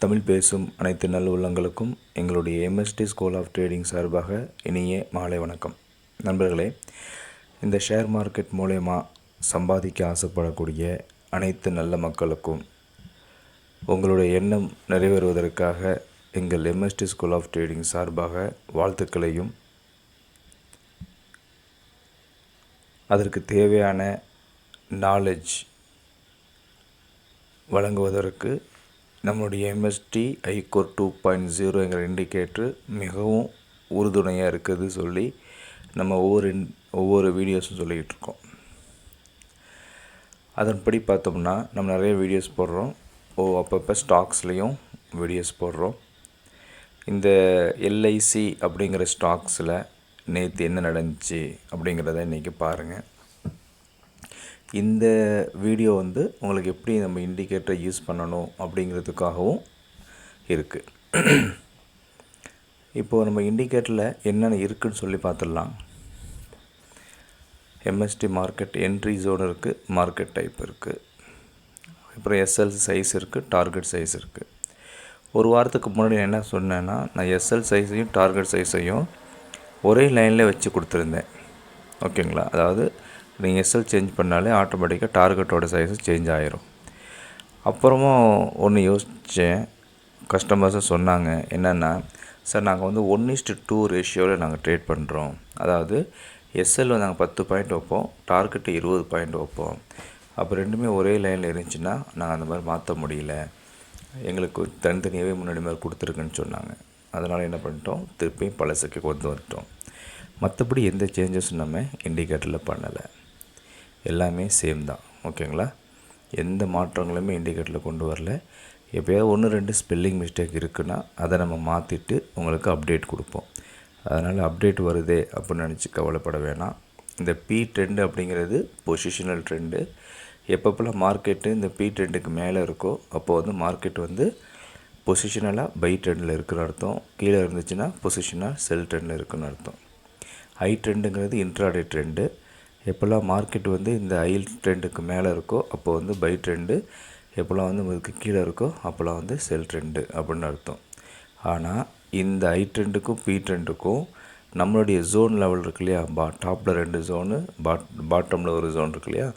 தமிழ் பேசும் அனைத்து நல்லுள்ளங்களுக்கும் எங்களுடைய எம்எஸ்டி ஸ்கூல் ஆஃப் ட்ரேடிங் சார்பாக இனிய மாலை வணக்கம். நண்பர்களே, இந்த ஷேர் மார்க்கெட் மூலயமா சம்பாதிக்க ஆசைப்படக்கூடிய அனைத்து நல்ல மக்களுக்கும் உங்களுடைய எண்ணம் நிறைவேறுவதற்காக எங்கள் எம்எஸ்டி ஸ்கூல் ஆஃப் ட்ரேடிங் சார்பாக வாழ்த்துக்களையும் அதற்கு தேவையான நாலேஜ் வழங்குவதற்கு நம்முடைய எம்எஸ்டி ஐகோர் 2.0 என்கிற இண்டிகேட்டர் மிகவும் உறுதுணையாக இருக்குது சொல்லி நம்ம ஒவ்வொரு வீடியோஸும் சொல்லிக்கிட்டு இருக்கோம். அதன்படி பார்த்தோம்னா நம்ம நிறைய வீடியோஸ் போடுறோம். அப்பப்போ ஸ்டாக்ஸ்லேயும் வீடியோஸ் போடுறோம். இந்த எல்ஐசி அப்படிங்கிற ஸ்டாக்ஸில் நேற்று என்ன நடந்துச்சு அப்படிங்கிறத இன்றைக்கி பாருங்கள். இந்த வீடியோ உங்களுக்கு எப்படி நம்ம இண்டிகேட்டரை யூஸ் பண்ணணும் அப்படிங்கிறதுக்காகவும் இருக்குது. இப்போது நம்ம இண்டிகேட்டரில் என்னென்ன இருக்குதுன்னு சொல்லி பார்த்துடலாம். எம்எஸ்டி மார்க்கெட் என்ட்ரி ஜோன் இருக்குது, மார்க்கெட் டைப் இருக்குது, அப்புறம் எஸ்எல் சைஸ் இருக்குது, டார்கெட் சைஸ் இருக்குது. ஒரு வாரத்துக்கு முன்னாடி என்ன சொன்னேன்னா, நான் எஸ்எல் சைஸையும் டார்கெட் சைஸையும் ஒரே லைனில் வச்சு கொடுத்துருந்தேன். ஓகேங்களா? அதாவது நீங்கள் எஸ்எல் சேஞ்ச் பண்ணாலே ஆட்டோமேட்டிக்காக டார்கெட்டோட சைஸு சேஞ்ச் ஆகிரும். அப்புறமும் ஒன்று யோசித்தேன். கஸ்டமர்ஸும் சொன்னாங்க என்னென்னா, சார் நாங்கள் 1:2 ரேஷியோவில் நாங்கள் ட்ரேட் பண்ணுறோம். அதாவது எஸ்எல் நாங்கள் 10 பாயிண்ட் வைப்போம், டார்கெட்டு 20 பாயிண்ட் வைப்போம். அப்போ ரெண்டுமே ஒரே லைனில் இருந்துச்சுன்னா நாங்கள் அந்த மாதிரி மாற்ற முடியல, எங்களுக்கு தனித்தனியாகவே முன்னாடி மாதிரி கொடுத்துருக்குன்னு சொன்னாங்க. அதனால் என்ன பண்ணிட்டோம், திருப்பியும் பழசுக்கு கொண்டு வந்துட்டோம். மற்றபடி எந்த சேஞ்சஸும் நம்ம இண்டிகேட்டரில் பண்ணலை, எல்லாமே சேம் தான். ஓகேங்களா? எந்த மாற்றங்களுமே இண்டிகேட்டரில் கொண்டு வரல. எப்போயாவது 1-2 ஸ்பெல்லிங் மிஸ்டேக் இருக்குன்னா அதை நம்ம மாற்றிட்டு உங்களுக்கு அப்டேட் கொடுப்போம். அதனால் அப்டேட் வருதே அப்படின்னு நினச்சி கவலைப்பட வேணாம். இந்த பி ட்ரெண்டு அப்படிங்கிறது பொசிஷனல் ட்ரெண்டு. எப்பப்போலாம் மார்க்கெட்டு இந்த பி ட்ரெண்டுக்கு மேலே இருக்கோ அப்போது மார்க்கெட் பொசிஷனலாக பை ட்ரெண்டில் இருக்குன்னு அர்த்தம். கீழே இருந்துச்சுன்னா பொசிஷனாக செல் ட்ரெண்டில் இருக்குன்னு அர்த்தம். ஐ ட்ரெண்டுங்கிறது இன்ட்ராடே ட்ரெண்டு. எப்போல்லாம் மார்க்கெட் இந்த ஐ ட்ரெண்டுக்கு மேலே இருக்கோ அப்போது பை ட்ரெண்டு, எப்போல்லாம் அதுக்கு கீழே இருக்கோ அப்போல்லாம் செல் ட்ரெண்டு அப்படின்னு அர்த்தம். ஆனால் இந்த ஐ ட்ரெண்டுக்கும் பி ட்ரெண்டுக்கும் நம்மளுடைய ஜோன் லெவல் இருக்கு இல்லையா, டாப்பில் 2 ஜோனு, பாட்டமில் ஒரு ஜோன் இருக்கு இல்லையா,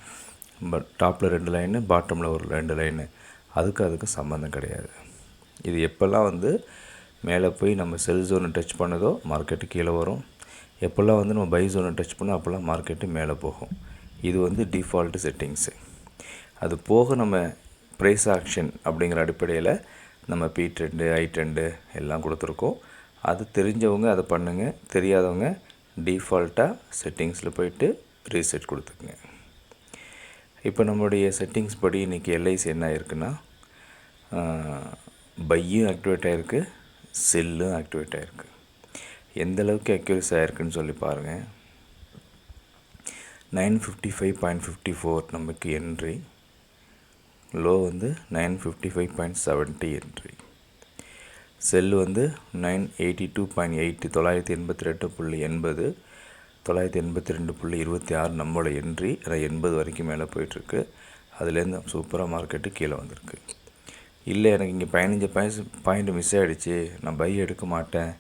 டாப்பில் 2 லைனு, பாட்டமில் ஒரு 2 லைனு, அதுக்கு சம்மந்தம் கிடையாது. இது எப்போல்லாம் மேலே போய் நம்ம செல் ஜோனை டச் பண்ணதோ மார்க்கெட்டு கீழே வரும். எப்போல்லாம் நம்ம பை ஜோனை டச் பண்ணோம் அப்போல்லாம் மார்க்கெட்டு மேலே போகும். இது டிஃபால்ட்டு செட்டிங்ஸு. அது போக நம்ம ப்ரைஸ் ஆக்ஷன் அப்படிங்கிற அடிப்படையில் நம்ம பி ட்ரெண்டு ஐ ட்ரெண்டு எல்லாம் கொடுத்துருக்கோம். அது தெரிஞ்சவங்க அதை பண்ணுங்கள், தெரியாதவங்க டிஃபால்ட்டாக செட்டிங்ஸில் போயிட்டு ரீசெட் கொடுத்துக்குங்க. இப்போ நம்மளுடைய செட்டிங்ஸ் படி இன்றைக்கி எல்ஐசி என்ன ஆகிருக்குன்னா, பையும் ஆக்டிவேட் ஆகிருக்கு, செல்லும் ஆக்டிவேட் ஆகிருக்கு. எந்த அளவுக்கு அக்யூரஸி ஆகிருக்குன்னு சொல்லி பாருங்கள். 955.54 நமக்கு என்ட்ரி, லோ 955.70 என்ட்ரி. செல் 982.8 982.80 982.26 நம்மளோட என்ட்ரி. ஆனால் 80 வரைக்கும் மேலே போயிட்டுருக்கு. அதுலேருந்து சூப்பராக மார்க்கெட்டு கீழே வந்திருக்கு. இல்லை எனக்கு இங்கே 15 பாயிண்ட் மிஸ் ஆகிடுச்சு, நான் பை எடுக்க மாட்டேன்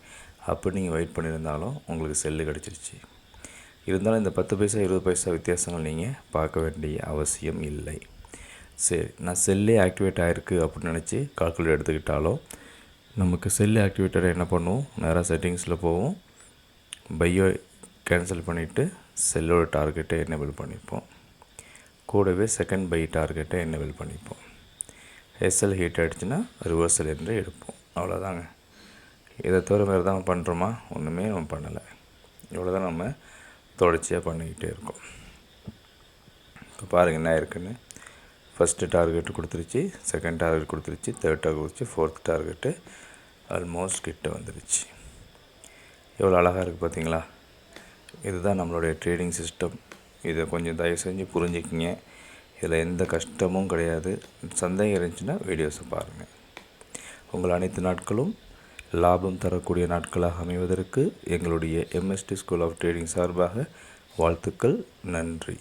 அப்படி நீங்கள் வெயிட் பண்ணியிருந்தாலும் உங்களுக்கு செல்லு கிடச்சிருச்சு. இருந்தாலும் இந்த 10 பைசா 20 பைசா வித்தியாசங்கள் நீங்கள் பார்க்க வேண்டிய அவசியம் இல்லை. சரி, நான் செல்லே ஆக்டிவேட் ஆகிருக்கு அப்படின்னு நினச்சி கால்குலேட் எடுத்துக்கிட்டாலும் நமக்கு செல்லு ஆக்டிவேட்டரை என்ன பண்ணுவோம், நேராக செட்டிங்ஸில் போவோம், பையோ கேன்சல் பண்ணிவிட்டு செல்லோட டார்கெட்டை எனேபிள் பண்ணிப்போம். கூடவே செகண்ட் பை டார்கெட்டை எனேபிள் பண்ணிப்போம். எஸ்எல் ஹீட் ஆகிடுச்சுன்னா ரிவர்சல் என்று எடுப்போம். அவ்வளோதாங்க. இதை தவிர வேறு தான் பண்ணுறோமா? ஒன்றுமே நம்ம பண்ணலை. இவ்வளோ தான் நம்ம தொடர்ச்சியாக பண்ணிக்கிட்டே இருக்கோம். இப்போ பாருங்கள் என்ன இருக்குன்னு. ஃபஸ்ட்டு டார்கெட்டு கொடுத்துருச்சு, செகண்ட் டார்கெட் கொடுத்துருச்சு, தேர்ட் டார்கெட் கொடுத்துருச்சு, ஃபோர்த் டார்கெட்டு ஆல்மோஸ்ட் கிட்ட வந்துருச்சு. எவ்வளோ அழகாக இருக்குது பார்த்தீங்களா? இதுதான் நம்மளுடைய ட்ரேடிங் சிஸ்டம். இதை கொஞ்சம் தயவு செஞ்சு புரிஞ்சுக்கிங்க. இதில் எந்த கஷ்டமும் கிடையாது. சந்தேகம் இருந்துச்சுன்னா வீடியோஸை பாருங்கள். உங்கள் அனைத்து நாட்களும் லாபம் தரக்கூடிய நாட்களாக அமைவதற்கு எங்களுடைய எம்எஸ்டி ஸ்கூல் ஆஃப் ட்ரேடிங் சார்பாக வாழ்த்துக்கள். நன்றி.